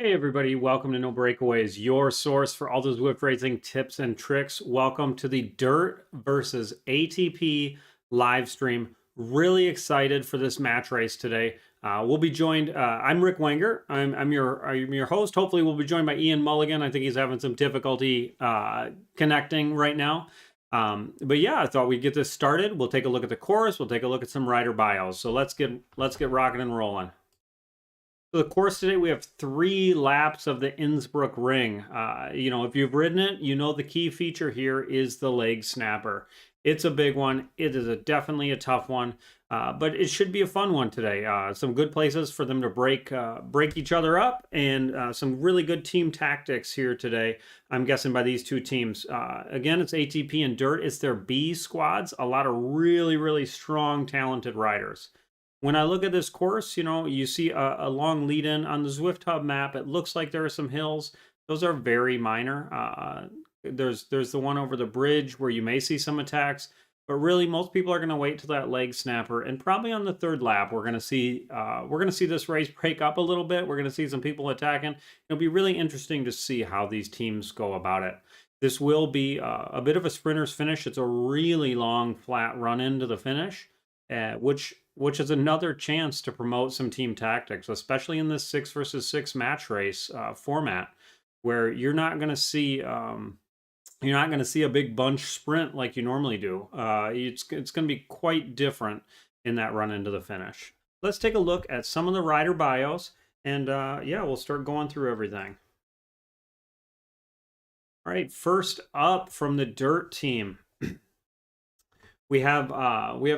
Hey everybody, welcome to No Breakaways, your source for all the Zwift racing tips and tricks. Welcome to the DIRT versus ATP live stream. Really excited for this match race today. We'll be joined. I'm Rick Wenger. I'm your host. Hopefully, we'll be joined by Ian Mulligan. I think he's having some difficulty connecting right now. But yeah, I thought we'd get this started. We'll take a look at the course. We'll take a look at some rider bios. So let's get rocking and rolling. So the course today, we have 3 laps of the Innsbruckring. If you've ridden it, you know the key feature here is the leg snapper. It's a big one. It is definitely a tough one, but it should be a fun one today. Some good places for them to break each other up, and some really good team tactics here today. I'm guessing by these two teams. Again, it's ATP and DIRT. It's their B squads. A lot of really, really strong, talented riders. When I look at this course, you see a long lead in on the Zwift Hub map. It looks like there are some hills. Those are very minor. There's the one over the bridge where you may see some attacks, but really most people are going to wait till that leg snapper, and probably on the 3rd lap we're going to see this race break up a little bit. We're going to see some people attacking. It'll be really interesting to see how these teams go about it. This will be a bit of a sprinter's finish. It's a really long flat run into the finish, which is another chance to promote some team tactics, especially in this 6 versus 6 match race format, where you're not going to see a big bunch sprint like you normally do. It's going to be quite different in that run into the finish. Let's take a look at some of the rider bios, and we'll start going through everything. All right, first up from the DIRT team, we have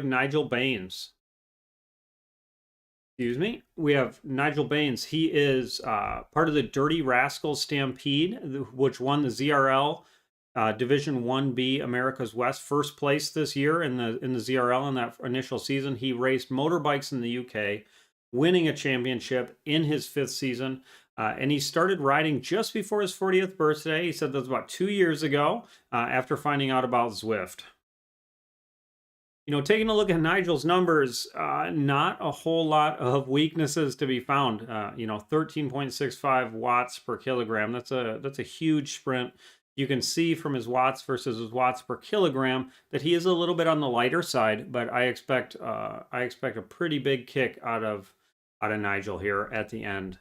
Nigel Baines. Excuse me. We have Nigel Baines. He is part of the Dirty Rascals Stampede, which won the ZRL Division 1B America's West, first place this year in the ZRL in that initial season. He raced motorbikes in the UK, winning a championship in his 5th season. And he started riding just before his 40th birthday. He said that was about 2 years ago after finding out about Zwift. Taking a look at Nigel's numbers, not a whole lot of weaknesses to be found. 13.65 watts per kilogram. That's a huge sprint. You can see from his watts versus his watts per kilogram that he is a little bit on the lighter side, but I expect a pretty big kick out of Nigel here at the end.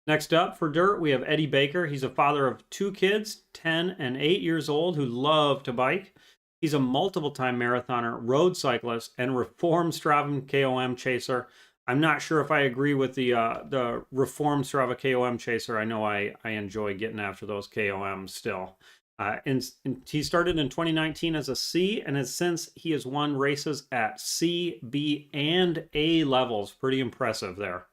Next up for DIRT, we have Eddie Baker. He's a father of 2 kids, 10 and 8 years old, who love to bike. He's a multiple-time marathoner, road cyclist, and reformed Strava KOM chaser. I'm not sure if I agree with the reformed Strava KOM chaser. I know I enjoy getting after those KOMs still. And he started in 2019 as a C, and he has won races at C, B, and A levels. Pretty impressive there.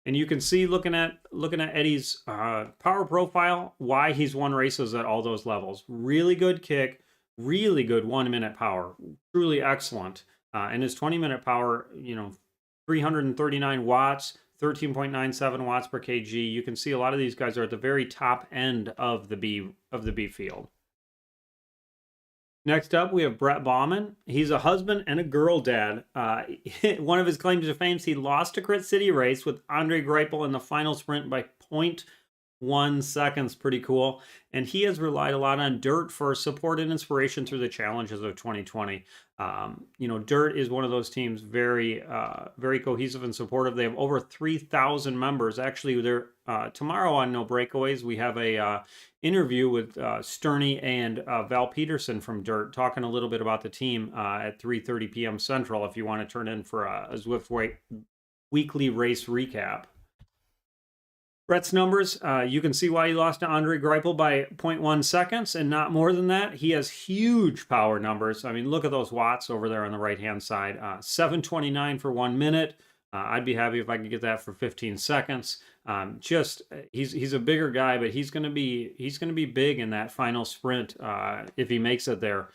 And you can see looking at Eddie's power profile why he's won races at all those levels. Really good kick. Really good 1-minute power, truly excellent. And his 20-minute power, 339 watts, 13.97 watts per kg. You can see a lot of these guys are at the very top end of the B field. Next up, we have Brett Bauman. He's a husband and a girl dad. One of his claims to fame is he lost a Crit City race with Andre Greipel in the final sprint by 0.1 seconds. Pretty cool. And he has relied a lot on DIRT for support and inspiration through the challenges of 2020. DIRT is one of those teams very cohesive and supportive. They have over 3,000 members. Actually, they're tomorrow on No Breakaways, we have a interview with Sterney and Val Peterson from DIRT, talking a little bit about the team at 3:30 p.m. Central if you want to turn in for a Zwift weekly race recap. Brett's numbers, you can see why he lost to Andre Greipel by 0.1 seconds and not more than that. He has huge power numbers. I mean, look at those watts over there on the right-hand side. 729 for 1 minute. I'd be happy if I could get that for 15 seconds. He's a bigger guy, but he's going to be big in that final sprint if he makes it there.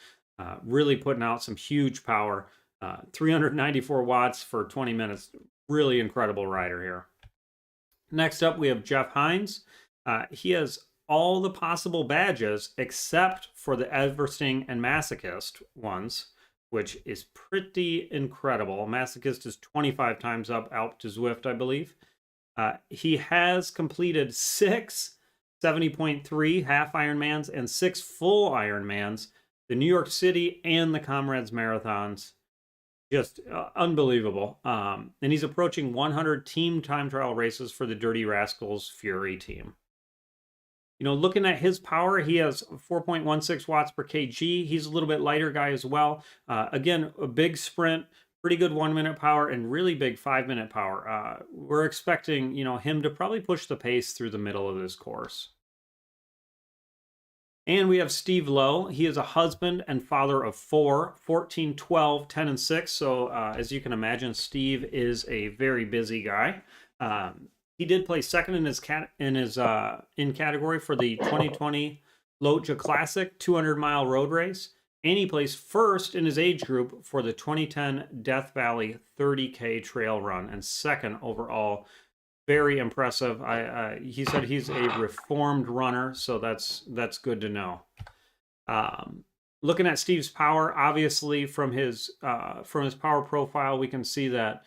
Really putting out some huge power. 394 watts for 20 minutes. Really incredible rider here. Next up, we have Jeff Hines. He has all the possible badges except for the Everesting and Masochist ones, which is pretty incredible. Masochist is 25 times up to Zwift, I believe. He has completed 6 70.3 half Ironmans and 6 full Ironmans, the New York City and the Comrades Marathons. Just unbelievable. And he's approaching 100 team time trial races for the Dirty Rascals Fury team. Looking at his power, he has 4.16 watts per kg. He's a little bit lighter guy as well. Again, a big sprint, pretty good 1-minute power, and really big 5-minute power. We're expecting, him to probably push the pace through the middle of this course. And we have Steve Lowe. He is a husband and father of 4, 14, 12, 10, and 6. So as you can imagine, Steve is a very busy guy. He did play second in his category for the 2020 Loja Classic 200-mile road race, and he placed first in his age group for the 2010 Death Valley 30K trail run and second overall. Very impressive. He said he's a reformed runner, so that's good to know. Looking at Steve's power, obviously from his power profile, we can see that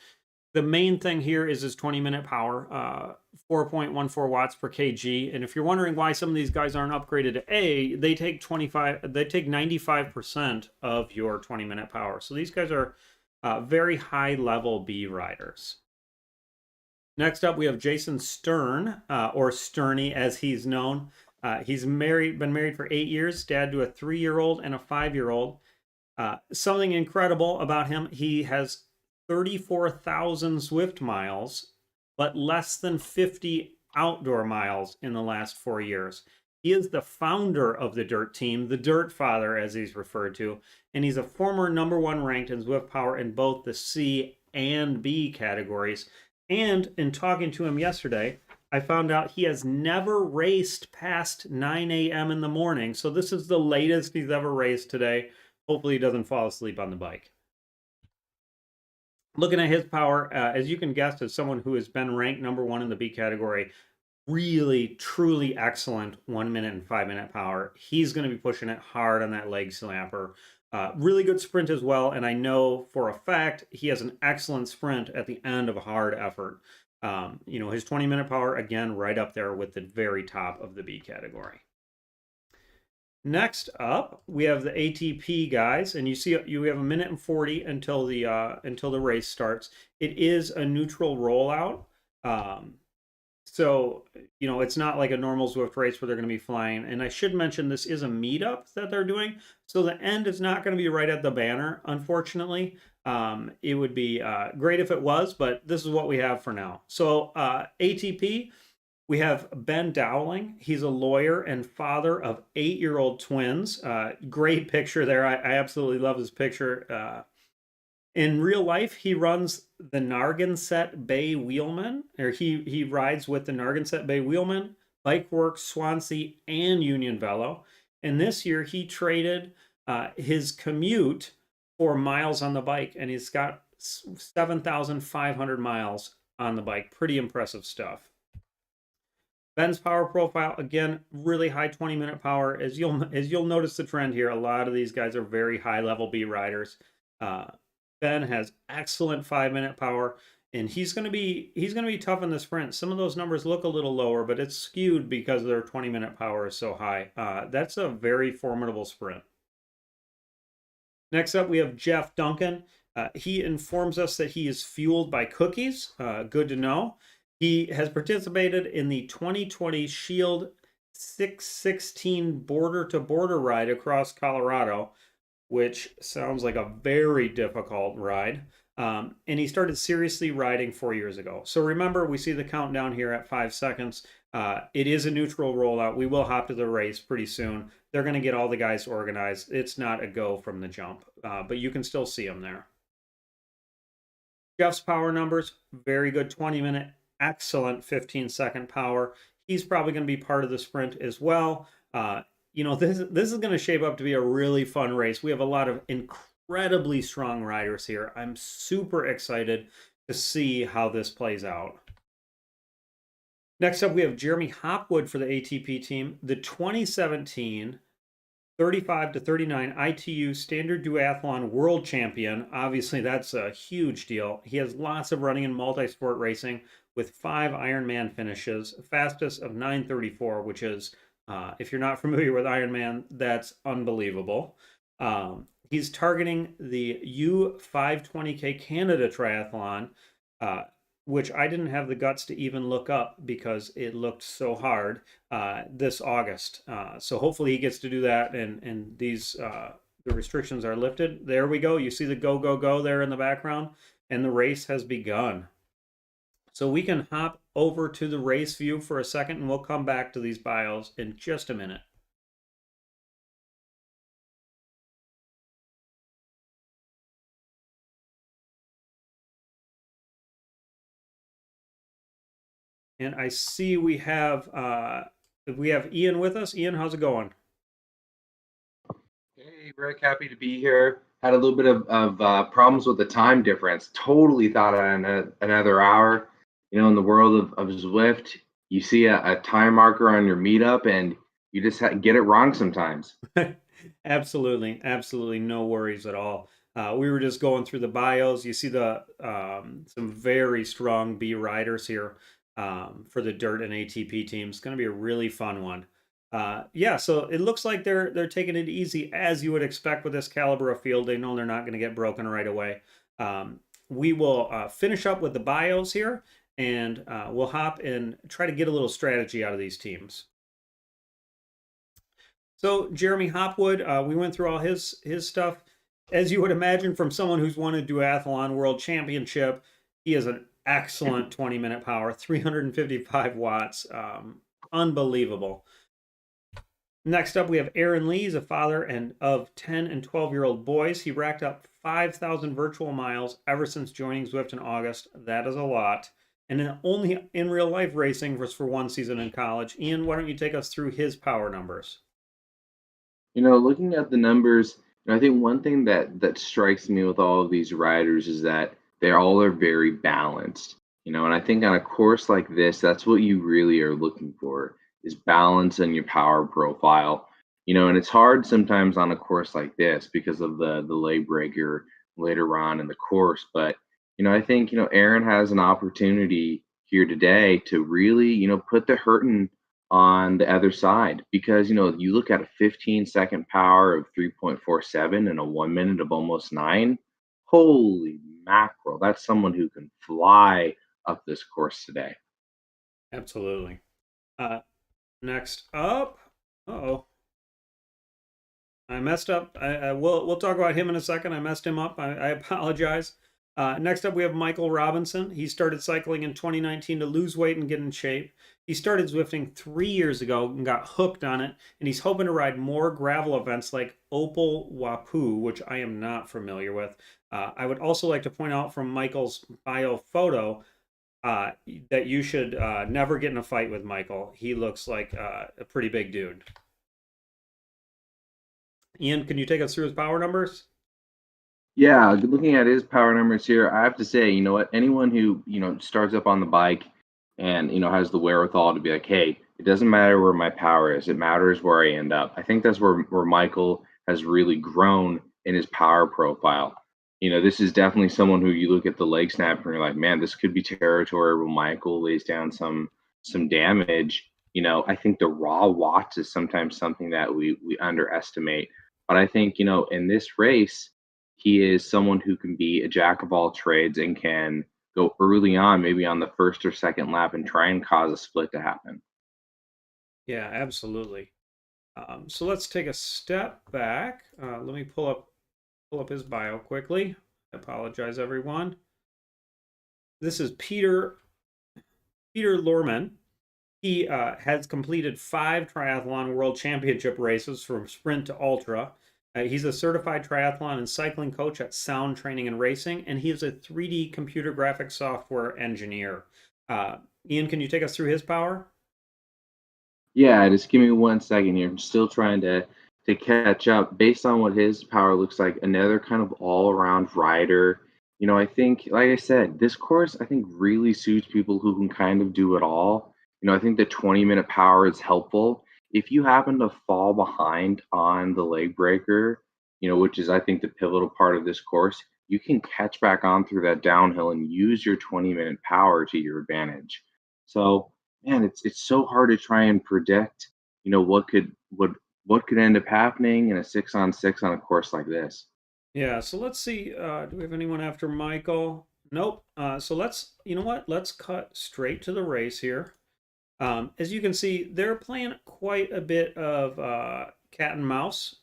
the main thing here is his 20-minute power, 4.14 watts per kg. And if you're wondering why some of these guys aren't upgraded to A, they take 95% of your 20-minute power. So these guys are very high-level B riders. Next up, we have Jason Stern, or Sterny as he's known. He's been married for 8 years, dad to a 3-year-old and a 5-year-old. Something incredible about him, he has 34,000 Zwift miles, but less than 50 outdoor miles in the last 4 years. He is the founder of the DIRT team, the DIRT father as he's referred to, and he's a former #1 ranked in Zwift power in both the C and B categories. And in talking to him yesterday, I found out he has never raced past 9 a.m. in the morning. So this is the latest he's ever raced today. Hopefully he doesn't fall asleep on the bike. Looking at his power, as you can guess, as someone who has been ranked #1 in the B category, really, truly excellent 1-minute and 5-minute power. He's going to be pushing it hard on that leg slapper. Really good sprint as well, and I know for a fact he has an excellent sprint at the end of a hard effort. His 20-minute power, again, right up there with the very top of the B category. Next up, we have the ATP guys, and you see you have 1 minute and 40 until the race starts. It is a neutral rollout, so it's not like a normal Zwift race where they're going to be flying. And I should mention this is a meetup that they're doing, so the end is not going to be right at the banner. Unfortunately, it would be great if it was, but this is what we have for now. So ATP. We have Ben Dowling. He's a lawyer and father of 8-year-old twins. Great picture there. I absolutely love this picture. In real life, he runs the Narragansett Bay Wheelmen, or he rides with the Narragansett Bay Wheelmen, Bike Works, Swansea, and Union Velo. And this year, he traded his commute for miles on the bike, and he's got 7,500 miles on the bike. Pretty impressive stuff. Ben's power profile, again, really high 20-minute power. As you'll notice the trend here, a lot of these guys are very high-level B riders. Ben has excellent 5-minute power, and he's going to be tough in the sprint. Some of those numbers look a little lower, but it's skewed because their 20-minute power is so high. That's a very formidable sprint. Next up, we have Jeff Duncan. He informs us that he is fueled by cookies. Good to know. He has participated in the 2020 Shield 616 border-to-border ride across Colorado, which sounds like a very difficult ride. And he started seriously riding 4 years ago. So remember, we see the countdown here at 5 seconds. It is a neutral rollout. We will hop to the race pretty soon. They're going to get all the guys organized. It's not a go from the jump, but you can still see them there. Jeff's power numbers, very good 20-minute. Excellent 15-second power. He's probably going to be part of the sprint as well. This is going to shape up to be a really fun race. We have a lot of incredibly strong riders here. I'm super excited to see how this plays out. Next up, we have Jeremy Hopwood for the ATP team, the 2017 35 to 39 ITU standard duathlon world champion. Obviously, that's a huge deal. He has lots of running and multi-sport racing with 5 Ironman finishes, fastest of 9:34, which is, if you're not familiar with Ironman, that's unbelievable. He's targeting the U520K Canada Triathlon, uh, which I didn't have the guts to even look up because it looked so hard this August. So hopefully he gets to do that, and these the restrictions are lifted. There we go. You see the go go go there in the background, and the race has begun. So we can hop over to the race view for a second, and we'll come back to these bios in just a minute. And I see we have Ian with us. Ian, how's it going? Hey, Rick, happy to be here. Had a little bit of problems with the time difference. Totally thought I had another hour. In the world of Zwift, you see a time marker on your meetup and you just get it wrong sometimes. Absolutely, absolutely, no worries at all. We were just going through the bios. You see the some very strong B riders here for the DIRT and ATP team. It's going to be a really fun one. Yeah, so it looks like they're taking it easy as you would expect with this caliber of field. They know they're not going to get broken right away. We will finish up with the bios here, and we'll hop and try to get a little strategy out of these teams. So Jeremy Hopwood, we went through all his stuff. As you would imagine from someone who's won a duathlon world championship, he has an excellent 20-minute power, 355 watts. Unbelievable. Next up, we have Aaron Lee. He's a father of 10 and 12-year-old boys. He racked up 5,000 virtual miles ever since joining Zwift in August. That is a lot. And then only in real life racing was for one season in college. Ian, why don't you take us through his power numbers? Looking at the numbers, I think one thing that strikes me with all of these riders is that they all are very balanced. And I think on a course like this, that's what you really are looking for is balance in your power profile. And it's hard sometimes on a course like this because of the leg breaker later on in the course. But I think Aaron has an opportunity here today to really put the hurting on the other side because you look at a 15-second power of 3.47 and a 1 minute of almost 9. Holy mackerel, that's someone who can fly up this course today. Absolutely. Uh, Next up, oh, I messed up. We'll talk about him in a second. I messed him up. I apologize. Next up, we have Michael Robinson. He started cycling in 2019 to lose weight and get in shape. He started Zwifting 3 years ago and got hooked on it, and he's hoping to ride more gravel events like Opal Wapu, which I am not familiar with. I would also like to point out from Michael's bio photo that you should never get in a fight with Michael. He looks like a pretty big dude. Ian, can you take us through his power numbers? Yeah, looking at his power numbers here, I have to say, you know what? Anyone who, starts up on the bike and, has the wherewithal to be like, hey, it doesn't matter where my power is, it matters where I end up. I think that's where Michael has really grown in his power profile. This is definitely someone who you look at the leg snap and you're like, man, this could be territory where Michael lays down some damage. I think the raw watts is sometimes something that we underestimate. But I think, in this race, he is someone who can be a jack of all trades and can go early on, maybe on the first or second lap, and try and cause a split to happen. Yeah, absolutely. So let's take a step back. Let me pull up his bio quickly. I apologize, everyone. This is Peter Lorman. He has completed 5 triathlon world championship races from sprint to ultra. He's a certified triathlon and cycling coach at Sound Training and Racing, and he is a 3D computer graphics software engineer. Ian, can you take us through his power? Yeah, just give me 1 second here. I'm still trying to catch up. Based on what his power looks like, another kind of all around rider. I think, like I said, this course I think really suits people who can kind of do it all. I think the 20-minute power is helpful. if you happen to fall behind on the leg breaker, which is I think the pivotal part of this course, you can catch back on through that downhill and use your 20-minute power to your advantage. So, man, it's so hard to try and predict, what could end up happening in a 6-on-6 on a course like this. Yeah, so let's see. Do we have anyone after Michael? Nope. So you know what? Let's cut straight to the race here. As you can see, they're playing quite a bit of cat and mouse.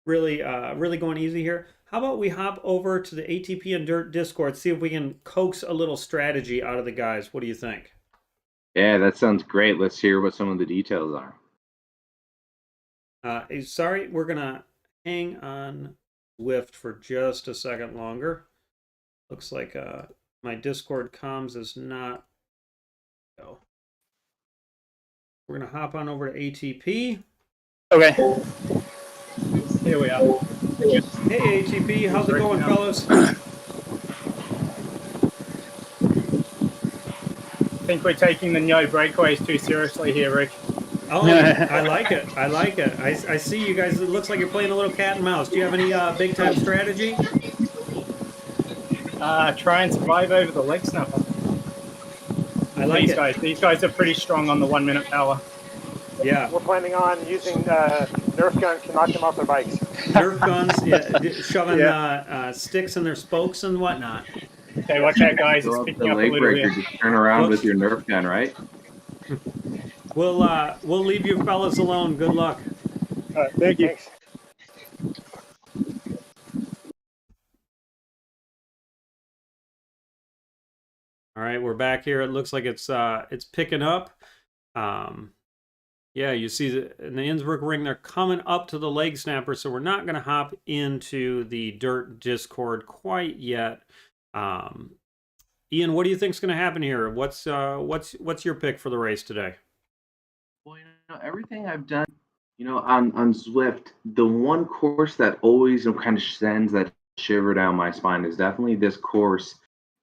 Really going easy here. How about we hop over to the ATP and Dirt Discord, see if we can coax a little strategy out of the guys. What do you think? Yeah, that sounds great. Let's hear what some of the details are. Sorry, we're gonna hang on Zwift for just a second longer. Looks like my Discord comms is not. Go. We're gonna hop on over to ATP. Okay. Here we are. Hey ATP, how's it going, fellas? I think we're taking the no breakaways too seriously here, Rick. Oh, I like it. I like it. I see you guys. It looks like you're playing a little cat and mouse. Do you have any big time strategy? Try and survive over the leg snapper. I like these guys. These guys are pretty strong on the 1 minute power. Yeah. We're planning on using Nerf guns to knock them off their bikes. Nerf guns, yeah, shoving sticks in their spokes and whatnot. Okay, watch out, guys. It's picking up a little bit. Just turn around with your Nerf gun, right? We'll leave you fellas alone. Good luck. All right, thank you. Thanks. All right, we're back here. It looks like it's picking up. Yeah, you see in the Innsbruckring, they're coming up to the leg snapper, so we're not going to hop into the Dirt Discord quite yet. Ian, what do you think's going to happen here? What's your pick for the race today? Well, everything I've done, on Zwift, the one course that always kind of sends that shiver down my spine is definitely this course.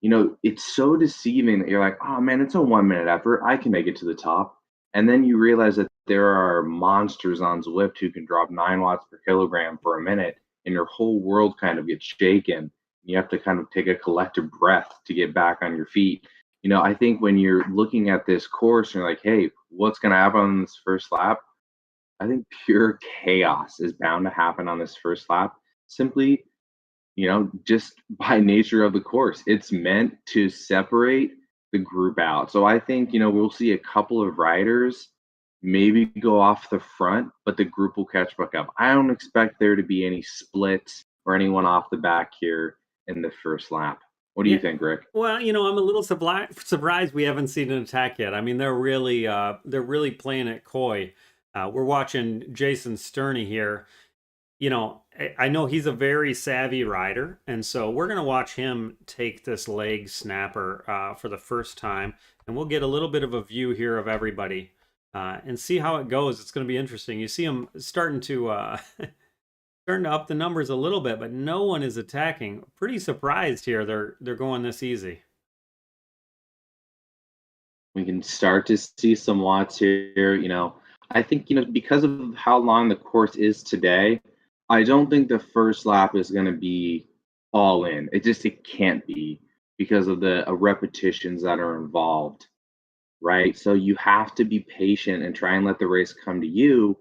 It's so deceiving that you're like, oh man, it's a 1 minute effort. I can make it to the top. And then you realize that there are monsters on Zwift who can drop 9 watts per kilogram for a minute, and your whole world kind of gets shaken. You have to kind of take a collective breath to get back on your feet. I think when you're looking at this course, you're like, hey, what's going to happen on this first lap? I think pure chaos is bound to happen on this first lap. Simply, just by nature of the course, it's meant to separate the group out. So I think, we'll see a couple of riders maybe go off the front, but the group will catch back up. I don't expect there to be any splits or anyone off the back here in the first lap. What do you think, Rick? Well, I'm a little surprised we haven't seen an attack yet. I mean, they're really playing it coy. We're watching Jason Sterney here. I know he's a very savvy rider, and so we're going to watch him take this leg snapper for the first time, and we'll get a little bit of a view here of everybody and see how it goes. It's going to be interesting. You see him starting to up the numbers a little bit, but no one is attacking. Pretty surprised here. They're going this easy. We can start to see some watts here. I think because of how long the course is today, I don't think the first lap is going to be all in. It can't be because of the repetitions that are involved, right? So you have to be patient and try and let the race come to you.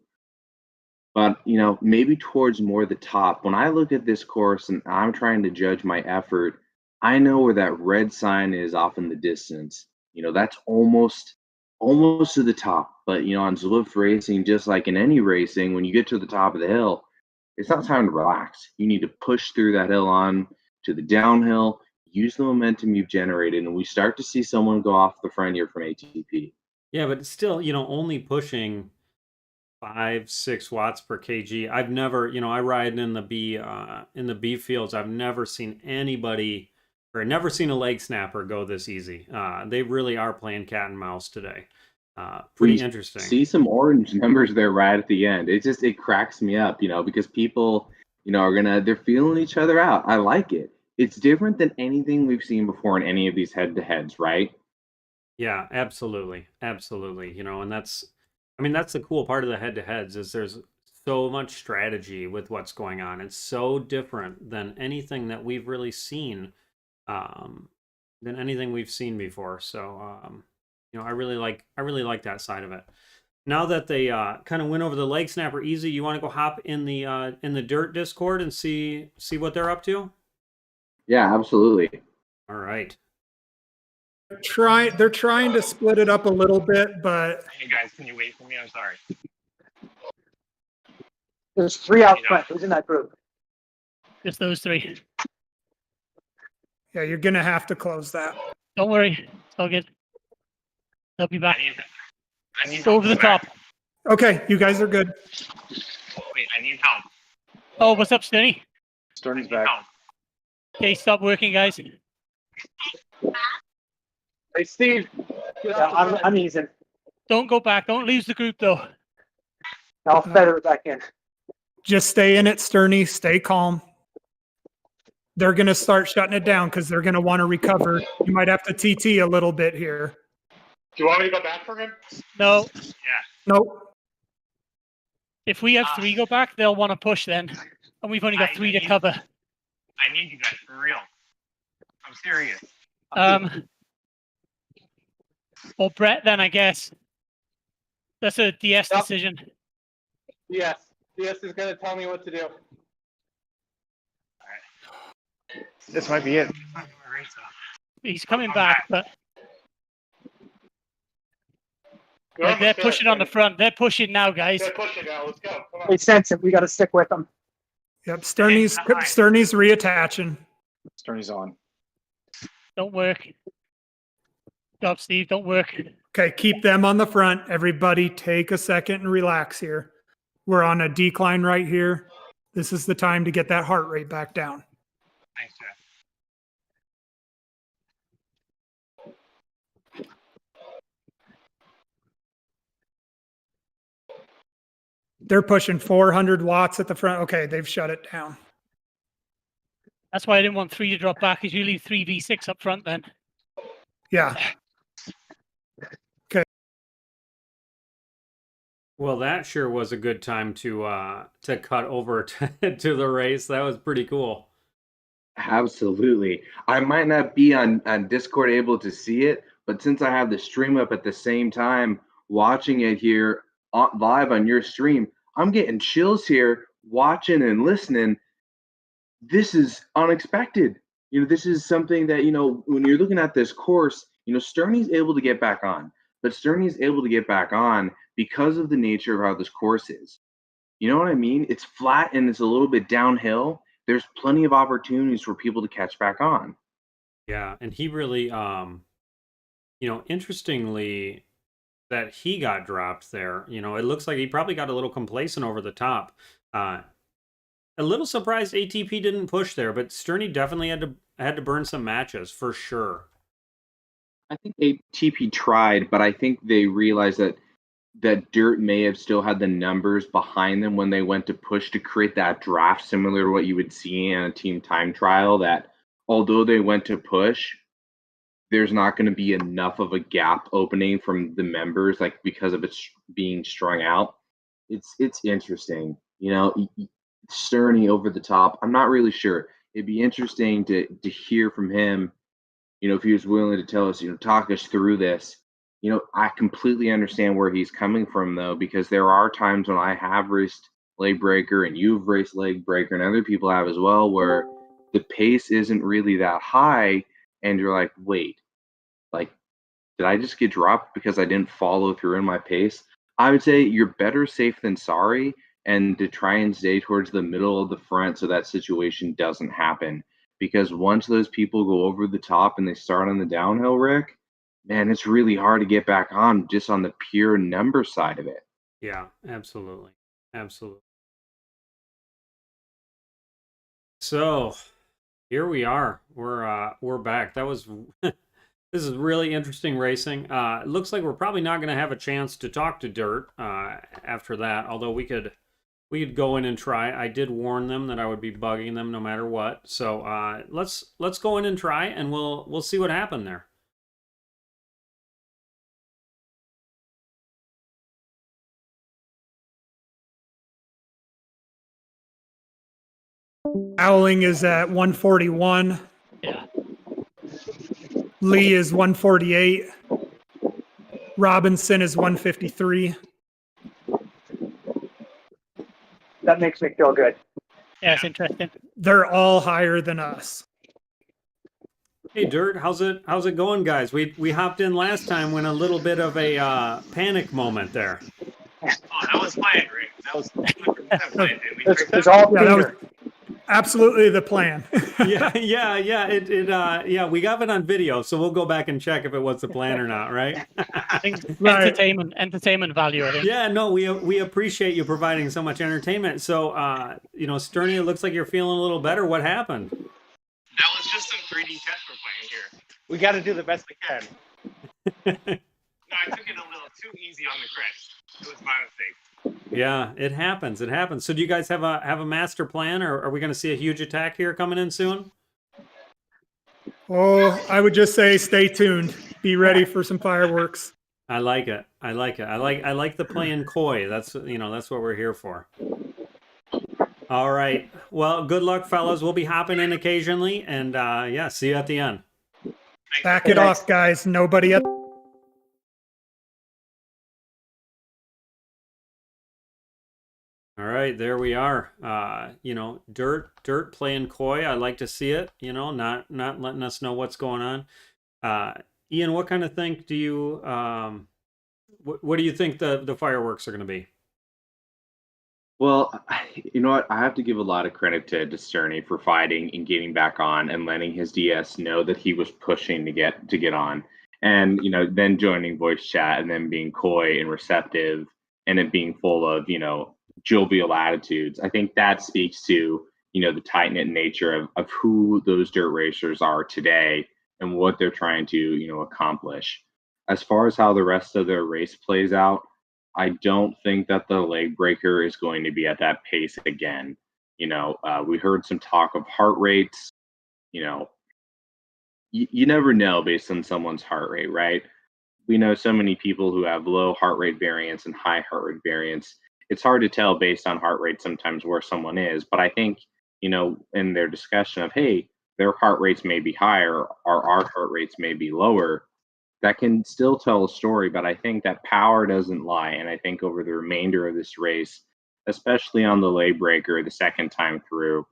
But, maybe towards more the top. When I look at this course and I'm trying to judge my effort, I know where that red sign is off in the distance. That's almost to the top. But, on Zwift racing, just like in any racing, when you get to the top of the hill, it's not time to relax. You need to push through that hill on to the downhill, use the momentum you've generated, and we start to see someone go off the front here from ATP. Yeah, but still, only pushing 5-6 watts per kg. I've never, I ride in the B fields. I've never seen anybody or never seen a leg snapper go this easy. They really are playing cat and mouse today. Pretty interesting. See some orange numbers there right at the end. It cracks me up, because people, they're feeling each other out. I like it. It's different than anything we've seen before in any of these head-to-heads, right? Yeah, absolutely. And I mean, that's the cool part of the head-to-heads is there's so much strategy with what's going on. It's so different than anything that we've really seen, um, before. So, I really like that side of it. Now that they kind of went over the leg snapper easy, you want to go hop in the dirt Discord and see what they're up to? Yeah, absolutely. All right. They're trying to split it up a little bit, but Hey guys, can you wait for me? I'm sorry. There's 3 out front. Who's in that group? Just those 3. yeah, you're gonna have to close that. Don't worry. It's all good. They'll be back. I need Go over the help. top. Okay, you guys are good. Wait, I need help. Oh, what's up, Stoney? Stern's back. Help. Okay, stop working, guys. Hey, Steve. Yeah, I'm easing. Don't go back. Don't lose the group, though. I'll feather it back in. Just stay in it, Sterney. Stay calm. They're gonna start shutting it down because they're gonna want to recover. You might have to TT a little bit here. Do you want me to go back for him? No. Yeah. Nope. If we have 3 go back, they'll want to push then. And we've only got 3 to cover. I need you guys for real. I'm serious. Or Brett then, I guess. That's a DS Yep. decision. Yes. DS is going to tell me what to do. This might be it. He's coming back, but they're pushing on the front. They're pushing now, guys. They're pushing now. Let's go. Come on. Makes sense. We got to stick with them. Yep. Sterney's reattaching. Sterney's on. Don't work. Good job, Steve. Don't work. Okay, keep them on the front. Everybody take a second and relax here. We're on a decline right here. This is the time to get that heart rate back down. Thanks, Jeff. They're pushing 400 watts at the front. Okay, they've shut it down. That's why I didn't want 3 to drop back, because you leave 3 V6 up front then. Yeah. Well, that sure was a good time to cut over to the race. That was pretty cool. Absolutely. I might not be on Discord able to see it, but since I have the stream up at the same time, watching it here live on your stream, I'm getting chills here, watching and listening. This is unexpected. This is something that, when you're looking at this course, Sterney's able to get back on, but Sterney's able to get back on because of the nature of how this course is. You know what I mean? It's flat and it's a little bit downhill. There's plenty of opportunities for people to catch back on. Yeah, and he really, interestingly, that he got dropped there. It looks like he probably got a little complacent over the top. A little surprised ATP didn't push there, but Sterney definitely had to burn some matches for sure. I think ATP tried, but I think they realized that Dirt may have still had the numbers behind them when they went to push to create that draft, similar to what you would see in a team time trial, that although they went to push, there's not going to be enough of a gap opening from the members, like because of it being strung out. It's interesting. Sterney over the top. I'm not really sure. It'd be interesting to hear from him, if he was willing to tell us, talk us through this. I completely understand where he's coming from, though, because there are times when I have raced leg breaker and you've raced leg breaker and other people have as well, where the pace isn't really that high and you're like, wait, like, did I just get dropped because I didn't follow through in my pace? I would say you're better safe than sorry, and to try and stay towards the middle of the front so that situation doesn't happen. Because once those people go over the top and they start on the downhill, Rick, man, it's really hard to get back on just on the pure number side of it. Yeah, absolutely. Absolutely. So here we are. We're back. That was this is really interesting racing. It looks like we're probably not going to have a chance to talk to Dirt after that, although we could go in and try. I did warn them that I would be bugging them no matter what. So let's go in and try, and we'll see what happened there. Dowling is at 141. Yeah. Lee is 148. Robinson is 153. That makes me feel good. Yeah, it's interesting. They're all higher than us. Hey, Dirt, how's it going, guys? We hopped in last time when a little bit of a panic moment there. Oh, that was planned, Rick. That was 100% planned, dude. It's all Yeah, that was Peter. absolutely the plan. Yeah. We got it on video, so we'll go back and check if it was the plan or not, right? I think Right. entertainment value, I think. Yeah, no, we appreciate you providing so much entertainment. So, Sturny, it looks like you're feeling a little better. What happened? That was just some 3D chess we're playing here. We got to do the best we can. No, I took it a little too easy on the crest. It was my mistake. Yeah, it happens. It happens. So, do you guys have a master plan, or are we going to see a huge attack here coming in soon? Oh, I would just say stay tuned. Be ready for some fireworks. I like it. I like the playing coy. That's what we're here for. All right. Well, good luck, fellas. We'll be hopping in occasionally, and see you at the end. Back it off, guys. Nobody at All right, there we are. Dirt playing coy. I like to see it. Not letting us know what's going on. Ian, what kind of thing do you? What do you think the fireworks are going to be? Well, you know what? I have to give a lot of credit to Sturny for fighting and getting back on and letting his DS know that he was pushing to get on, and then joining voice chat and then being coy and receptive and it being full of jovial attitudes. I think that speaks to the tight knit nature of who those dirt racers are today and what they're trying to accomplish. As far as how the rest of their race plays out, I don't think that the leg breaker is going to be at that pace again. We heard some talk of heart rates. You never know based on someone's heart rate, right? We know so many people who have low heart rate variance and high heart rate variance. It's hard to tell based on heart rate sometimes where someone is. But I think, in their discussion of, hey, their heart rates may be higher or our heart rates may be lower, that can still tell a story, but I think that power doesn't lie. And I think over the remainder of this race, especially on the leg breaker, the second time through,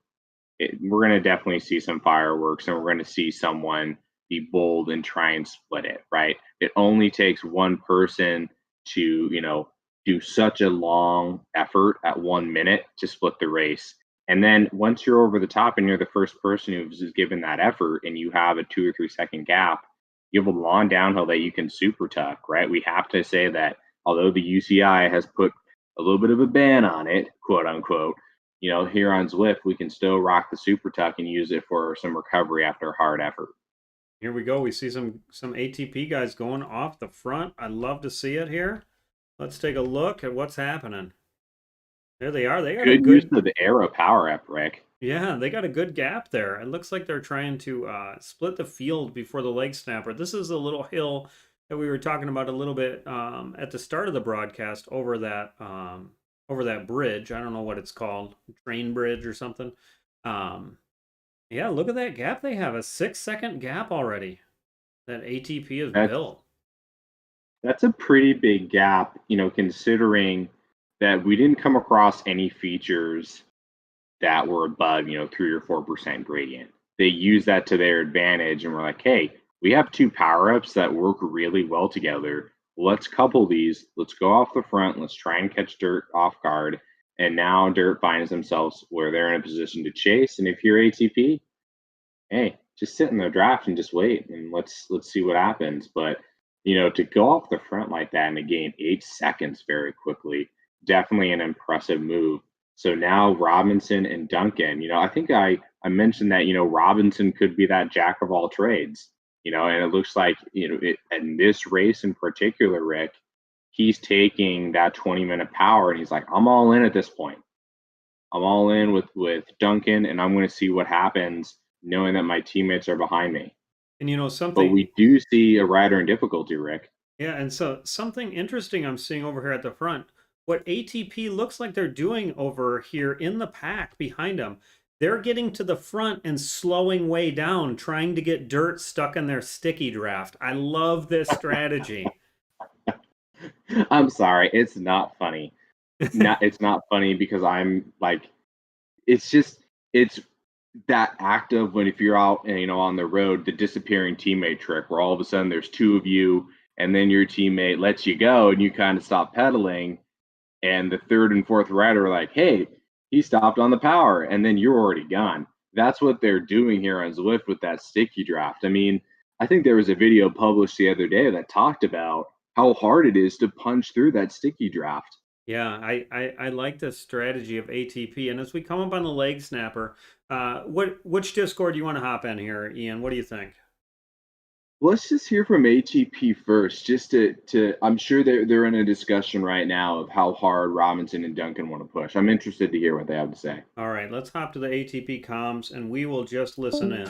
we're going to definitely see some fireworks and we're going to see someone be bold and try and split it, right? It only takes one person to, do such a long effort at 1 minute to split the race. And then once you're over the top and you're the first person who's given that effort and you have a 2 or 3 second gap, you have a long downhill that you can super tuck, right? We have to say that although the UCI has put a little bit of a ban on it, quote unquote, here on Zwift, we can still rock the super tuck and use it for some recovery after a hard effort. Here we go. We see some ATP guys going off the front. I'd love to see it here. Let's take a look at what's happening. There they are. They got good use of the Aero power up, Rick. Yeah, they got a good gap there. It looks like they're trying to split the field before the leg snapper. This is a little hill that we were talking about a little bit at the start of the broadcast over that bridge. I don't know what it's called, train bridge or something. Yeah, look at that gap they have, a 6-second gap already that ATP has built. That's a pretty big gap, considering that we didn't come across any features that were above, 3 or 4% gradient. They use that to their advantage and we're like, hey, we have 2 power-ups that work really well together. Let's couple these. Let's go off the front. Let's try and catch Dirt off guard. And now Dirt finds themselves where they're in a position to chase. And if you're ATP, hey, just sit in the draft and just wait and let's see what happens. But to go off the front like that and to gain 8 seconds very quickly, definitely an impressive move. So now Robinson and Duncan, I think I mentioned that, Robinson could be that jack of all trades, and it looks like, in this race in particular, Rick, he's taking that 20-minute power and he's like, I'm all in at this point. I'm all in with Duncan and I'm going to see what happens knowing that my teammates are behind me. And something. But we do see a rider in difficulty, Rick. Yeah, and so something interesting I'm seeing over here at the front. What ATP looks like they're doing over here in the pack behind them, they're getting to the front and slowing way down, trying to get dirt stuck in their sticky draft. I love this strategy. I'm sorry, it's not funny. It's not funny because I'm like, it's that act of when if you're out and on the road, the disappearing teammate trick, where all of a sudden there's two of you, and then your teammate lets you go, and you kind of stop pedaling, and the third and fourth rider are like, "Hey, he stopped on the power," and then you're already gone. That's what they're doing here on Zwift with that sticky draft. I mean, I think there was a video published the other day that talked about how hard it is to punch through that sticky draft. Yeah, I like this strategy of ATP. And as we come up on the leg snapper, which Discord do you want to hop in here, Ian? What do you think? Let's just hear from ATP first, just to I'm sure they're in a discussion right now of how hard Robinson and Duncan want to push. I'm interested to hear what they have to say. All right, let's hop to the ATP comms and we will just listen in.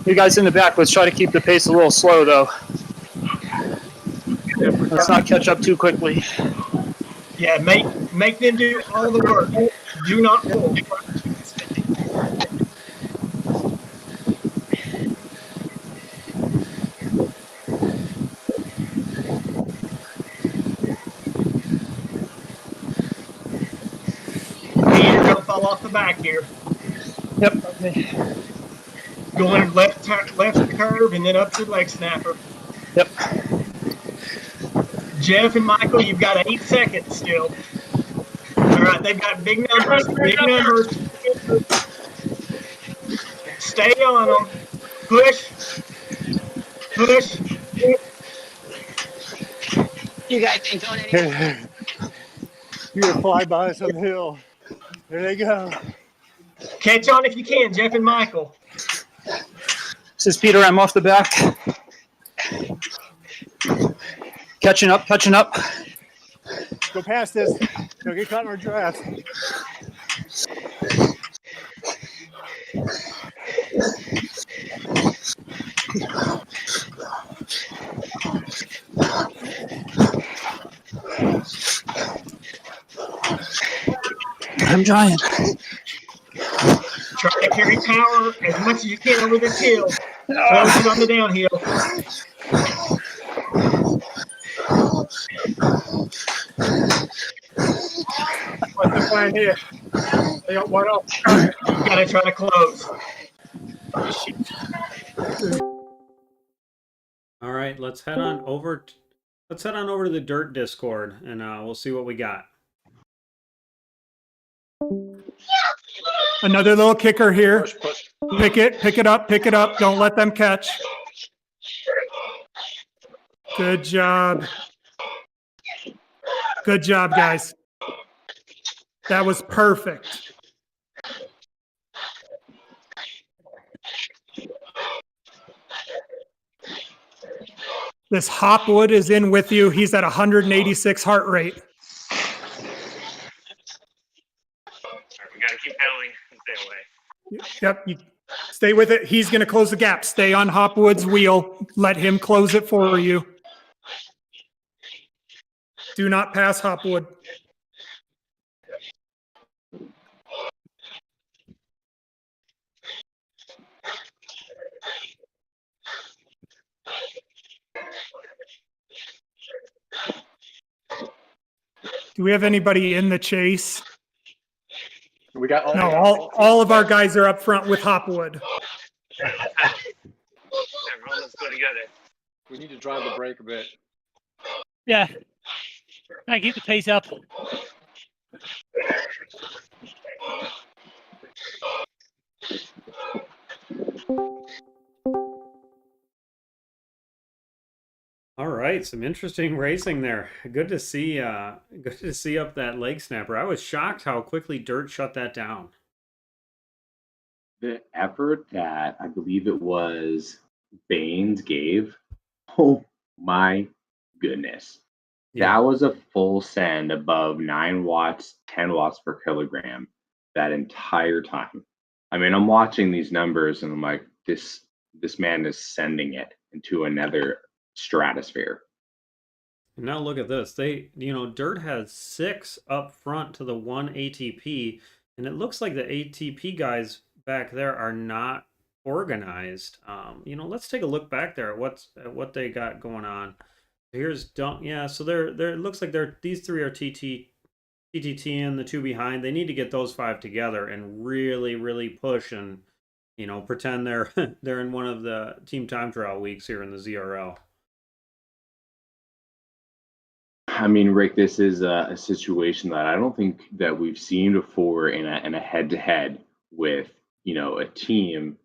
You guys in the back, let's try to keep the pace a little slow though. Let's not catch up too quickly. Yeah, make them do all the work. Do not pull. You're gonna fall off the back here. Yep. Okay. Going left curve and then up to leg snapper. Yep. Jeff and Michael, you've got 8 seconds still. All right, they've got big numbers. Big numbers. Stay on them. Push. Push. You guys ain't going anywhere. You're gonna fly by us on the hill. There they go. Catch on if you can, Jeff and Michael. This is Peter. I'm off the back. Catching up. Go past this. Don't get caught in our draft. I'm trying. Try to carry power as much as you can over this hill. Close it on the downhill. What's the plan here? They got one off. You gotta try to close. All right, let's head on over to the Dirt Discord and we'll see what we got. Another little kicker here. Pick it up. Don't let them catch. Good job. Good job, guys. That was perfect. This Hopwood is in with you. He's at 186 heart rate. We gotta keep pedaling and stay away. Yep, you stay with it. He's going to close the gap. Stay on Hopwood's wheel. Let him close it for you. Do not pass Hopwood. Do we have anybody in the chase? We got all of our guys are up front with Hopwood. Everyone looks good together. We need to drive the brake a bit. Yeah. I keep the pace up. All right, some interesting racing there. Good to see up that leg snapper. I was shocked how quickly Dirt shut that down. The effort that I believe it was Baines gave, oh my goodness. Yeah. That was a full send above 9 watts, 10 watts per kilogram that entire time. I mean, I'm watching these numbers and I'm like, this man is sending it into another stratosphere. Now look at this. Dirt has 6 up front to the 1 ATP. And it looks like the ATP guys back there are not organized. Let's take a look back there at what they got going on. Here's Dunk. Yeah, so they're it looks like these three are TTT and the two behind. They need to get those 5 together and really, really push and pretend they're they're in one of the team time trial weeks here in the ZRL. I mean, Rick, this is a situation that I don't think that we've seen before in a head-to-head with a team.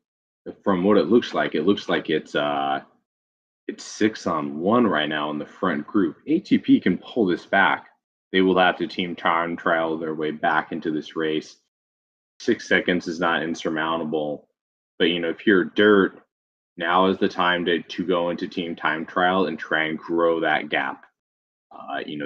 From what it looks like it's 6-on-1 right now in the front group. ATP can pull this back. They will have to team time trial their way back into this race. 6 seconds is not insurmountable, but if you're Dirt, now is the time to go into team time trial and try and grow that gap.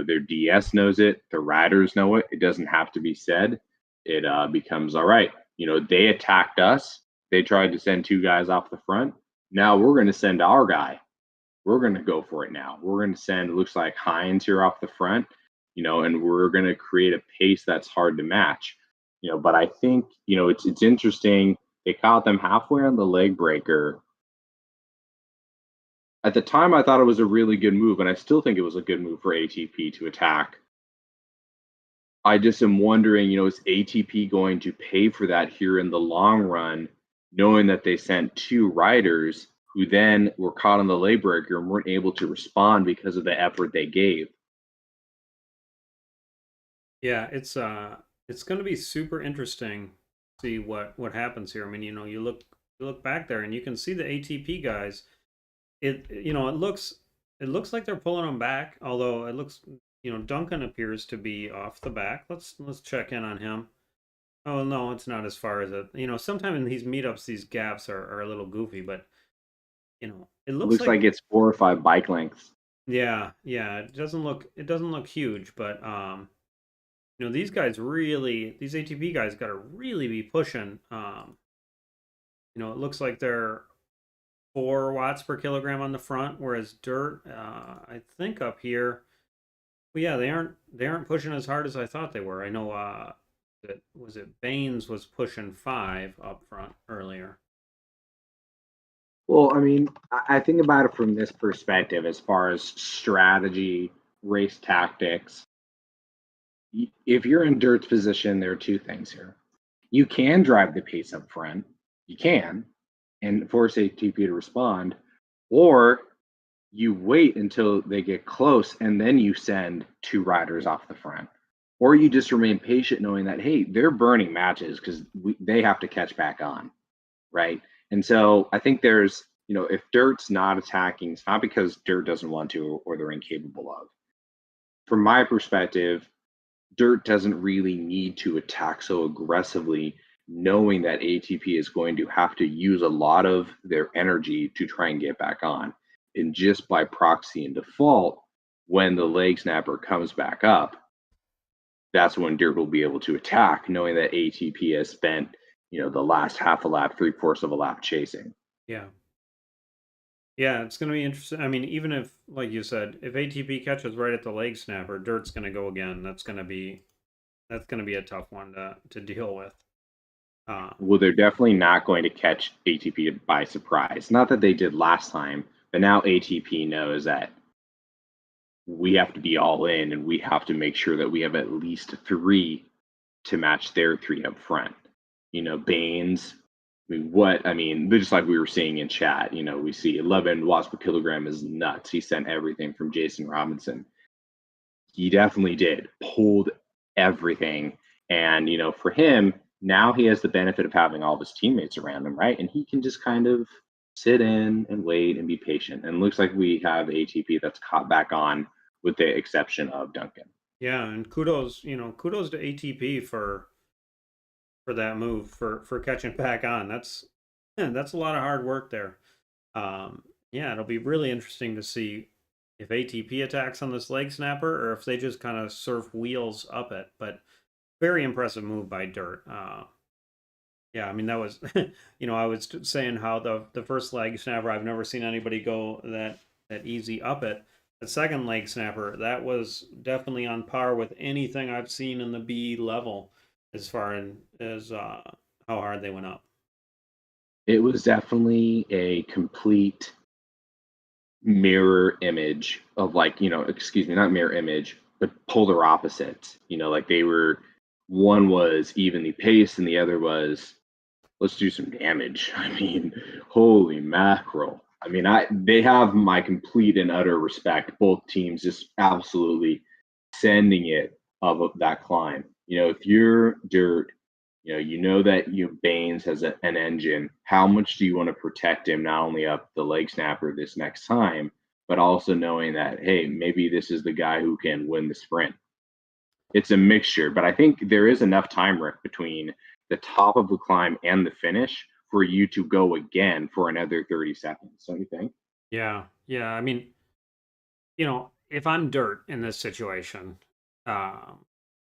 Their DS knows it, the riders know it. It doesn't have to be said. It becomes all right. They attacked us. They tried to send 2 guys off the front. Now we're going to send our guy. We're going to go for it now. We're going to send, it looks like Hines here off the front, and we're going to create a pace that's hard to match. But I think, it's interesting. They caught them halfway on the leg breaker. At the time, I thought it was a really good move, and I still think it was a good move for ATP to attack. I just am wondering, is ATP going to pay for that here in the long run, knowing that they sent 2 riders who then were caught on the leg breaker and weren't able to respond because of the effort they gave? Yeah, it's going to be super interesting to see what happens here. I mean, you look back there and you can see the ATP guys. It looks like they're pulling them back, although it looks Duncan appears to be off the back. Let's check in on him. Oh no, it's not as far as it. Sometimes in these meetups these gaps are a little goofy, but it looks like it's 4 or 5 bike lengths. Yeah, it doesn't look huge, but these ATP guys got to really be pushing. It looks like they're 4 watts per kilogram on the front, whereas Dirt, I think up here, well, yeah, they aren't pushing as hard as I thought they were. I know, Baines was pushing 5 up front earlier. Well, I mean, I think about it from this perspective as far as strategy, race tactics. If you're in Dirt's position, there are 2 things here. You can drive the pace up front. You can, and force ATP to respond, or you wait until they get close and then you send 2 riders off the front, or you just remain patient knowing that, hey, they're burning matches because they have to catch back on, right? And so I think there's, if Dirt's not attacking, it's not because Dirt doesn't want to or they're incapable of. From my perspective, Dirt doesn't really need to attack so aggressively, knowing that ATP is going to have to use a lot of their energy to try and get back on. And just by proxy and default, when the leg snapper comes back up, that's when Dirt will be able to attack, knowing that ATP has spent, the last half a lap, 3/4 of a lap chasing. Yeah, it's going to be interesting. I mean, even if, like you said, if ATP catches right at the leg snapper, Dirt's going to go again. That's going to be a tough one to deal with. Well, they're definitely not going to catch ATP by surprise. Not that they did last time, but now ATP knows that we have to be all in and we have to make sure that we have at least 3 to match their 3 up front. Baines, just like we were seeing in chat, we see 11 watts per kilogram is nuts. He sent everything from Jason Robinson. He definitely did, pulled everything. And, for him, now he has the benefit of having all of his teammates around him, right? And he can just kind of sit in and wait and be patient. And it looks like we have ATP that's caught back on, with the exception of Duncan. Yeah, and kudos to ATP for that move, for catching back on. That's a lot of hard work there. Yeah, it'll be really interesting to see if ATP attacks on this leg snapper or if they just kind of surf wheels up it. But very impressive move by Dirt. Yeah, I mean, that was, I was saying how the first leg snapper, I've never seen anybody go that easy up it. The second leg snapper, that was definitely on par with anything I've seen in the B level as far as how hard they went up? It was definitely a complete mirror image of like, excuse me, not mirror image, but polar opposites. Like one was evenly paced and the other was, let's do some damage. I mean, holy mackerel. I mean, they have my complete and utter respect. Both teams just absolutely sending it of that climb. If you're Dirt, you know that Baines has an engine. How much do you want to protect him, not only up the leg snapper this next time, but also knowing that, hey, maybe this is the guy who can win the sprint. It's a mixture, but I think there is enough time rift between the top of the climb and the finish for you to go again for another 30 seconds. Don't you think? Yeah. I mean, if I'm Dirt in this situation, and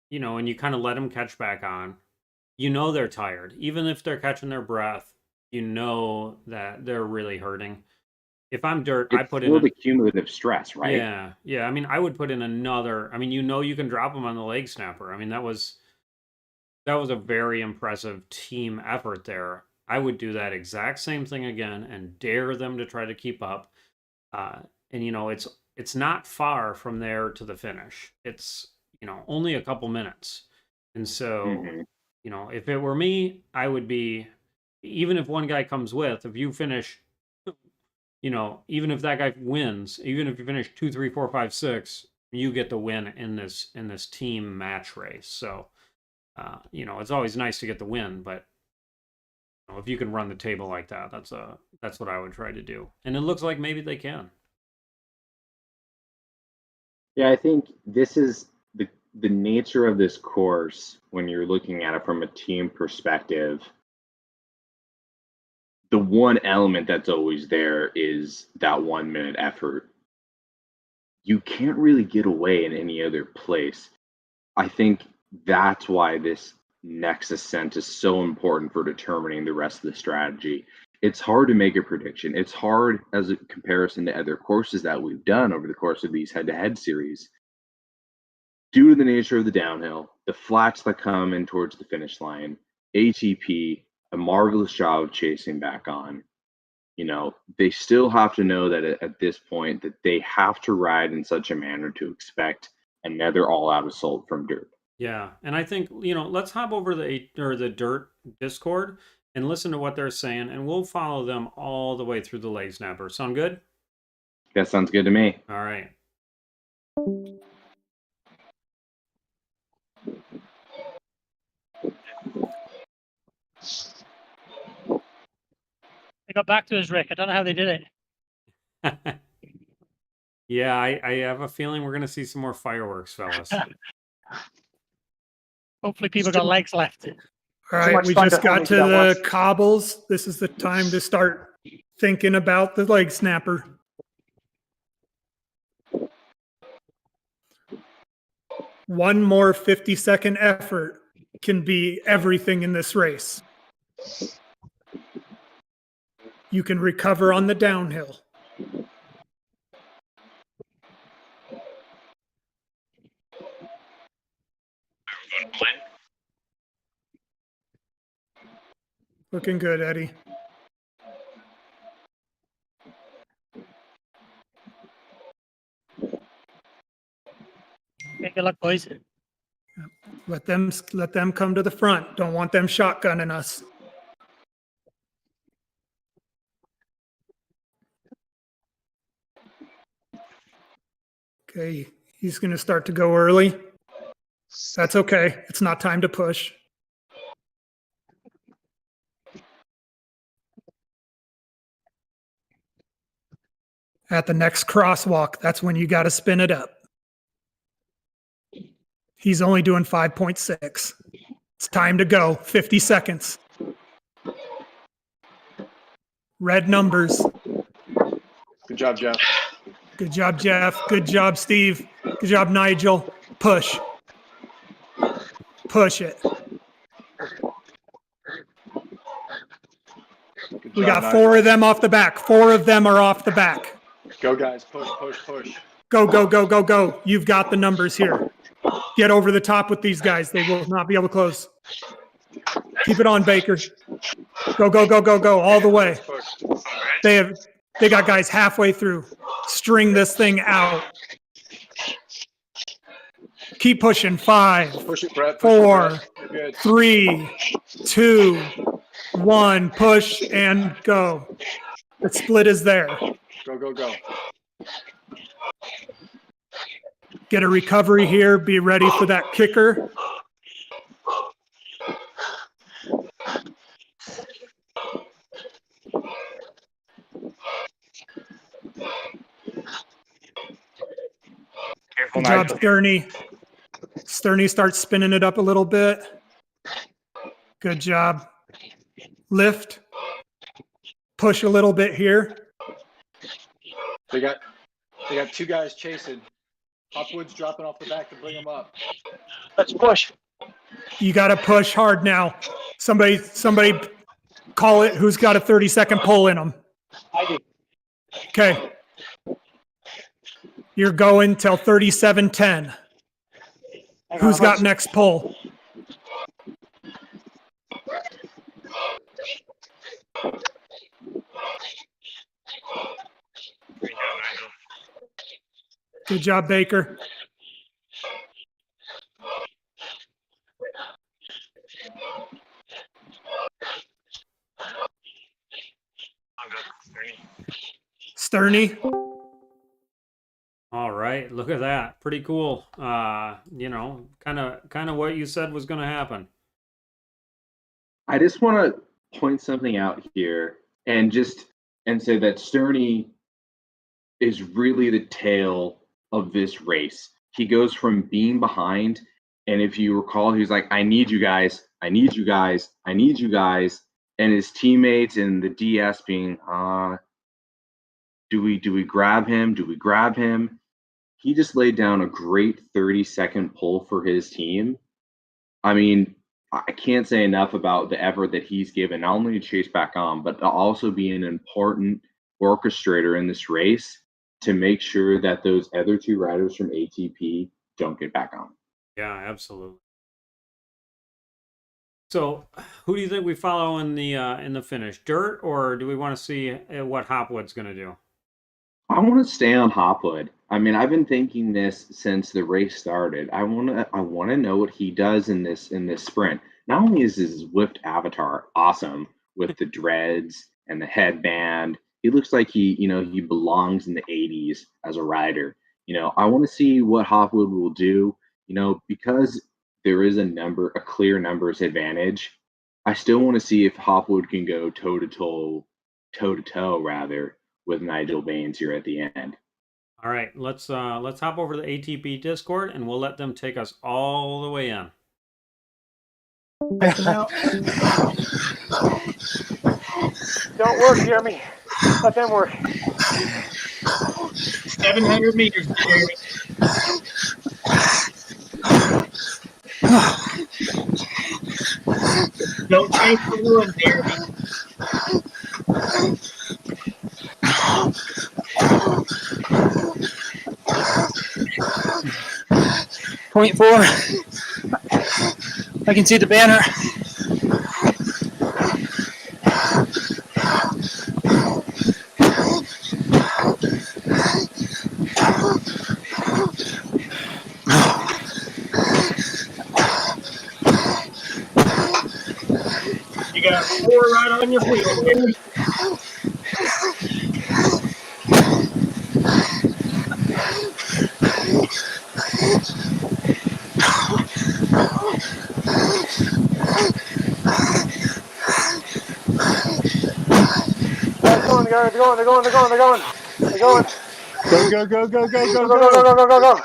you kind of let them catch back on, they're tired. Even if they're catching their breath, that they're really hurting. If I'm Dirt, I put in the cumulative stress, right? Yeah. I mean, I would put in another. I mean, you can drop them on the leg snapper. I mean, that was a very impressive team effort there. I would do that exact same thing again and dare them to try to keep up. And it's not far from there to the finish. It's only a couple minutes. And so, if it were me, I would be, even if one guy comes with, if you finish, even if that guy wins, even if you finish 2, 3, 4, 5, 6, you get the win in this team match race. So, it's always nice to get the win, but if you can run the table like that, that's what I would try to do. And it looks like maybe they can. Yeah, I think this is the nature of this course when you're looking at it from a team perspective. The one element that's always there is that 1 minute effort. You can't really get away in any other place. I think that's why this next ascent is so important for determining the rest of the strategy. It's hard to make a prediction. It's hard as a comparison to other courses that we've done over the course of these head-to-head series. Due to the nature of the downhill, the flats that come in towards the finish line, ATP, a marvelous job of chasing back on. They still have to know that at this point that they have to ride in such a manner to expect another all-out assault from Dirt. Yeah, and I think, let's hop over the Dirt Discord and listen to what they're saying, and we'll follow them all the way through the leg snapper. Sound good? That sounds good to me. All right. They got back to us, Rick. I don't know how they did it. Yeah, I have a feeling we're going to see some more fireworks, fellas. Hopefully people got legs left. All right, we just got to the cobbles. This is the time to start thinking about the leg snapper. One more 50-second effort can be everything in this race. You can recover on the downhill. Looking good, Eddie. Good luck, boys. Let them come to the front. Don't want them shotgunning us. Okay, he's going to start to go early. That's okay. It's not time to push. At the next crosswalk, that's when you got to spin it up. He's only doing 5.6. It's time to go. 50 seconds. Red numbers. Good job, Jeff. Good job, Jeff. Good job, Steve. Good job, Nigel. Push. Push it. We got 4 of them off the back. 4 of them are off the back. Go, guys. Push, push, push. Go, go, go, go, go. You've got the numbers here. Get over the top with these guys. They will not be able to close. Keep it on, Baker. Go, go, go, go, go, all the way. They got guys halfway through. String this thing out. Keep pushing. 5, Push it, Brett. 4, You're good. 3, 2, 1. Push and go. The split is there. Go, go, go. Get a recovery here. Be ready for that kicker. Careful, Good job, Nigel. Sterney. Sterney starts spinning it up a little bit. Good job. Lift. Push a little bit here. They got 2 guys chasing. Hopwood's dropping off the back to bring them up. Let's push. You got to push hard now. Somebody call it. Who's got a 30-second pull in them? I do. Okay. You're going till 37:10. Who's got next pull? Great job, Nigel. Good job, Baker. I'll go, Sterney. Sterney. All right, look at that. Pretty cool. You know, kind of what you said was going to happen. I just want to point something out here and say that Sterney is really the tail of this race. He goes from being behind, and if you recall, he was like, I need you guys, I need you guys, I need you guys, and his teammates and the DS being, do we grab him? Do we grab him? He just laid down a great 30-second pull for his team. I mean, I can't say enough about the effort that he's given, not only to chase back on, but to also be an important orchestrator in this race to make sure that those other 2 riders from ATP don't get back on. Yeah, absolutely. So, who do you think we follow in the finish? Dirt, or do we want to see what Hopwood's going to do? I want to stay on Hopwood. I mean, I've been thinking this since the race started. I want to know what he does in this sprint. Not only is his Zwift avatar awesome with the dreads and the headband, he looks like he belongs in the 80s as a rider. I want to see what Hopwood will do. Because there is a clear numbers advantage. I still want to see if Hopwood can go toe to toe rather with Nigel Baines here at the end. All right, let's hop over to the ATP Discord and we'll let them take us all the way in. Don't work, Jeremy. Let them work. 700 meters, Jeremy. Don't change the run, Jeremy. 0.4. I can see the banner. You got 4 right on your wheel, Jeremy. They're going. Go, go, go, go, go, go, Go.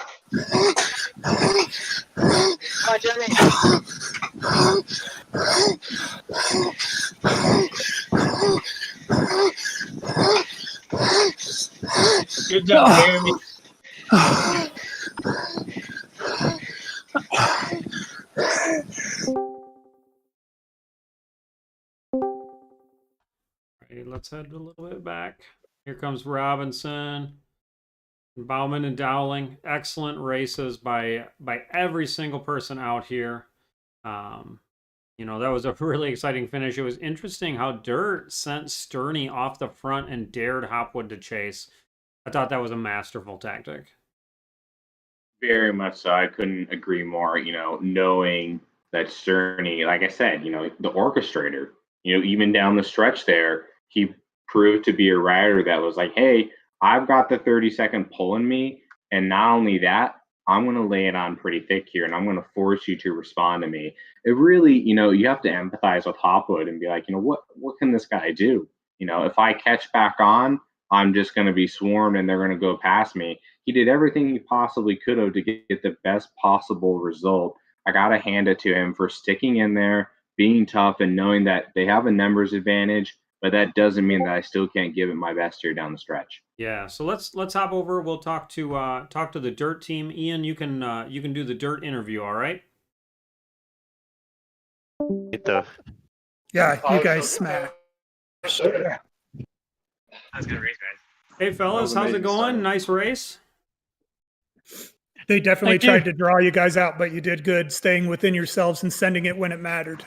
Come on, Jeremy. Good job, Jeremy. Right, let's head a little bit back. Here comes Robinson, Bauman, and Dowling. Excellent races by every single person out here. You know, that was a really exciting finish. It was interesting how Dirt sent Sterney off the front and dared Hopwood to chase. I thought that was a masterful tactic. Very much so. I couldn't agree more. Knowing that Sterney, like I said, the orchestrator, even down the stretch there, he proved to be a rider that was like, hey, I've got the 30-second pull in me. And not only that, I'm going to lay it on pretty thick here and I'm going to force you to respond to me. It really, you have to empathize with Hopwood and be like, what can this guy do? If I catch back on, I'm just going to be swarmed and they're going to go past me. He did everything he possibly could have to get the best possible result. I got to hand it to him for sticking in there, being tough, and knowing that they have a numbers advantage, but that doesn't mean that I still can't give it my best here down the stretch. Yeah, so let's hop over. We'll talk to the Dirt team. Ian, you can do the Dirt interview, all right? Yeah, you guys smash. That's a good race, guys. Hey fellas, how's it going? Nice race. They definitely Thank you. tried to draw you guys out, but you did good staying within yourselves and sending it when it mattered.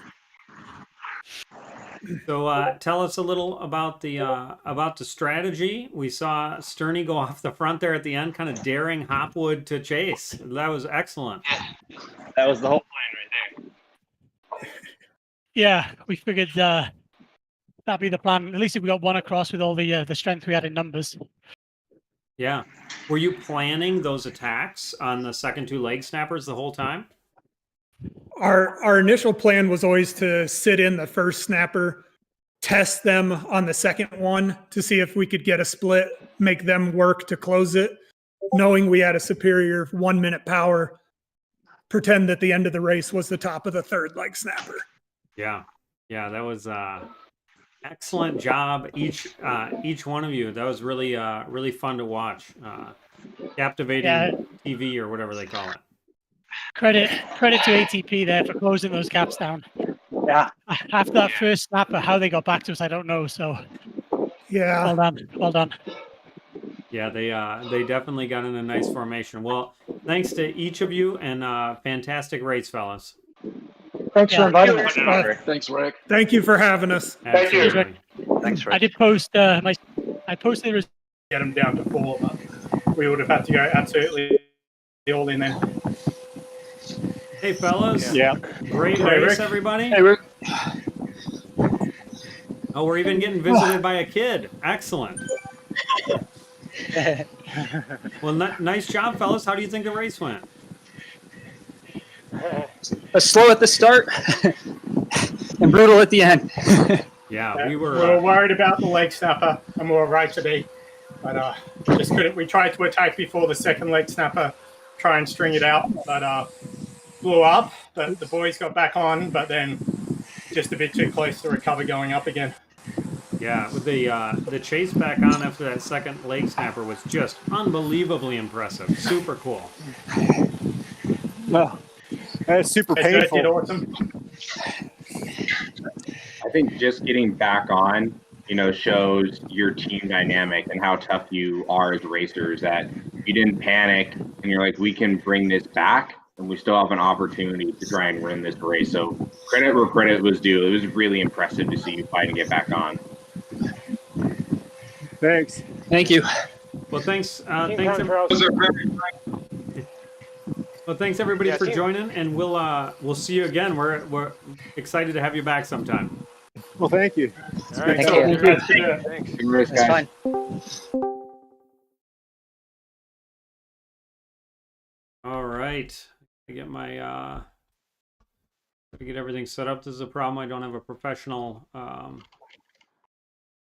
So tell us a little about the strategy. We saw Sterney go off the front there at the end, kind of daring Hopwood to chase. That was excellent. That was the whole plan right there. Yeah, we figured that'd be the plan. At least if we got one across with all the strength we had in numbers. Yeah. Were you planning those attacks on the second two leg snappers the whole time? Our initial plan was always to sit in the first snapper, test them on the second one to see if we could get a split, make them work to close it, knowing we had a superior 1 minute power, pretend that the end of the race was the top of the third leg snapper. Yeah. Yeah, that was excellent job, each one of you. That was really really fun to watch. Captivating TV or whatever they call it. Credit to ATP there for closing those gaps down. Yeah. After that first snapper, how they got back to us, I don't know. So Yeah. well done. Yeah, they definitely got in a nice formation. Well, thanks to each of you, and fantastic race, fellas. Thanks for inviting us. us. Thanks, Rick. Thank you for having us. Thank you. Absolutely. Thanks, I did post I posted the Get them down to 4, but we would have had to go absolutely all in then. Hey, fellas. Yeah. Great Hey, race, Rick. everybody. Hey, Rick. Oh, we're even getting visited by a kid. Excellent. Well, nice job, fellas. How do you think the race went? Slow at the start and brutal at the end. Yeah, we We were were. worried about the leg snapper, and we were right to be. But just couldn't. We tried to attack before the second leg snapper, try and string it out, but blew up. But the boys got back on, but then just a bit too close to recover going up again. Yeah, with the chase back on after that second leg snapper was just unbelievably impressive. Super cool. No, that's super Hey, Dirk painful. did awesome. I think just getting back on, shows your team dynamic and how tough you are as racers, that you didn't panic and you're like, we can bring this back and we still have an opportunity to try and win this race. So credit where credit was due. It was really impressive to see you fight and get back on. Thanks. Thank you. Well, thanks. Well, thanks everybody for joining, and we'll see you again. We're excited to have you back sometime. Well, thank you. All right. Thank you. Thanks. Good race, That's guys. fine. All right. I get my to get everything set up. This is a problem. I don't have a professional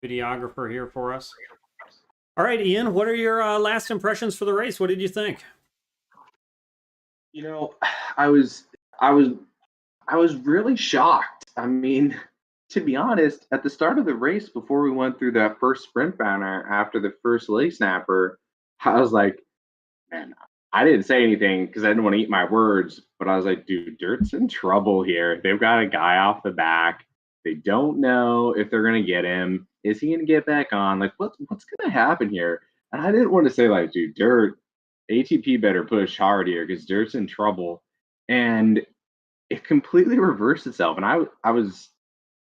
videographer here for us. All right, Ian, what are your last impressions for the race? What did you think? I was really shocked. I mean, to be honest, at the start of the race, before we went through that first sprint banner after the first leg snapper, I was like, man, I didn't say anything because I didn't want to eat my words, but I was like, dude, Dirt's in trouble here. They've got a guy off the back. They don't know if they're going to get him. Is he going to get back on? Like, what's going to happen here? And I didn't want to say, like, dude, Dirt, ATP better push hard here because Dirt's in trouble. And it completely reversed itself. And I was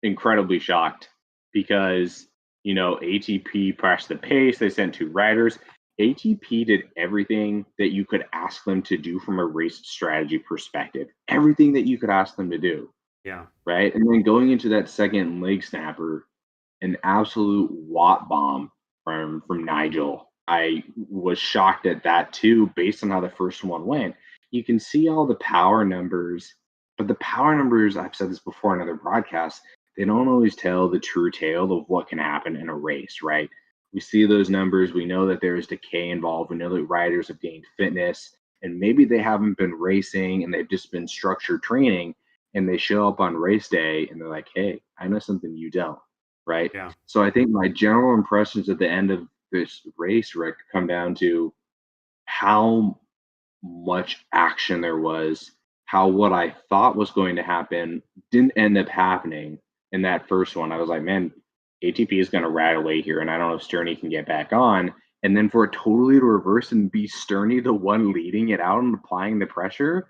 incredibly shocked because, ATP pressed the pace. They sent 2 riders. ATP did everything that you could ask them to do from a race strategy perspective, everything that you could ask them to do. Yeah. Right. And then going into that second leg snapper, an absolute watt bomb from Nigel. I was shocked at that too, based on how the first one went. You can see all the power numbers, but the power numbers, I've said this before in other broadcasts, they don't always tell the true tale of what can happen in a race, right? We see those numbers. We know that there is decay involved. We know that riders have gained fitness, and maybe they haven't been racing and they've just been structured training, and they show up on race day and they're like, hey, I know something you don't, right? Yeah. So I think my general impressions at the end of this race, Rick, come down to how much action there was, how what I thought was going to happen didn't end up happening in that first one. I was like, man, ATP is going to rat away here, and I don't know if Sterney can get back on. And then for it totally to reverse and be Sterney the one leading it out and applying the pressure,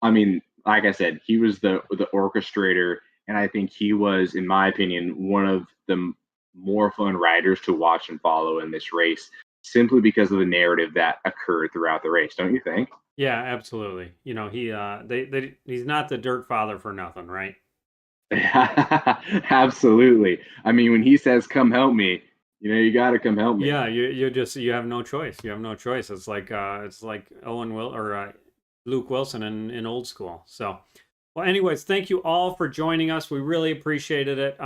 I mean, like I said, he was the orchestrator, and I think he was, in my opinion, one of the more fun riders to watch and follow in this race, simply because of the narrative that occurred throughout the race. Don't you think? Yeah, absolutely. He's not the dirt father for nothing, right? Absolutely. I mean, when he says, come help me, you got to come help me. Yeah, you have no choice. You have no choice. It's like Owen Will or Luke Wilson in old school. So, well, anyways, thank you all for joining us. We really appreciated it.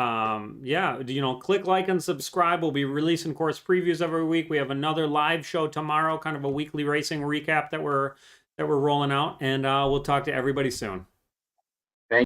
Click like and subscribe. We'll be releasing course previews every week. We have another live show tomorrow, kind of a weekly racing recap that we're rolling out, and we'll talk to everybody soon.